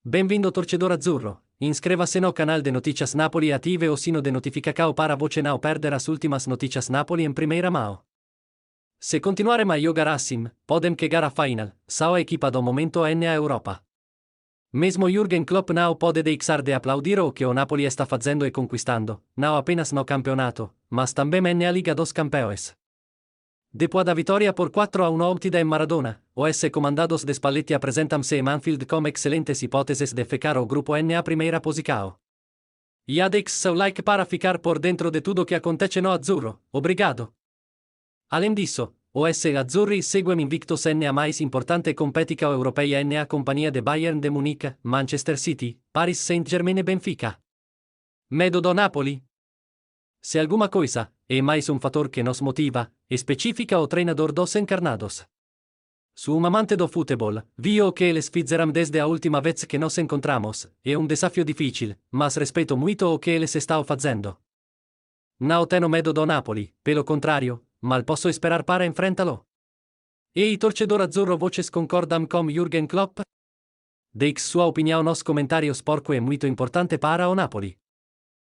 Bem-vindo Torcedor Azzurro. Inscreva-se no canal de Noticias Napoli e ative o sino de notificação para você não perder as últimas notícias Napoli em primeira mão. Se continuarem a jogar assim, podem chegar a final, só a equipa do momento na Europa. Mesmo Jürgen Klopp não pode deixar de aplaudir o que o Napoli está fazendo e conquistando, não apenas no campeonato, mas também na Liga dos Campeões. Depois da vitória por 4-1 obtida em Maradona, os comandados de Spalletti apresentam-se em Anfield como excelentes hipóteses de ficar o grupo na primeira posição. E deixe seu like para ficar por dentro de tudo que acontece no Azzurro, obrigado. Além disso, os Azzurri seguem invictos na mais importante competição europeia na companhia de Bayern de Munique, Manchester City, Paris Saint-Germain e Benfica. Medo do Napoli? Se alguma coisa, é mais fator que nos motiva, especifica o treinador dos encarnados. Sou amante do futebol, vi o que eles fizeram desde a última vez que nos encontramos, é desafio difícil, mas respeito muito o que eles estão fazendo. Não tenho medo do Napoli, pelo contrário, mal posso esperar para enfrentá-lo. E torcedor azzurro vocês concordam com Jürgen Klopp? Deixe sua opinião nos comentários porque é muito importante para o Napoli.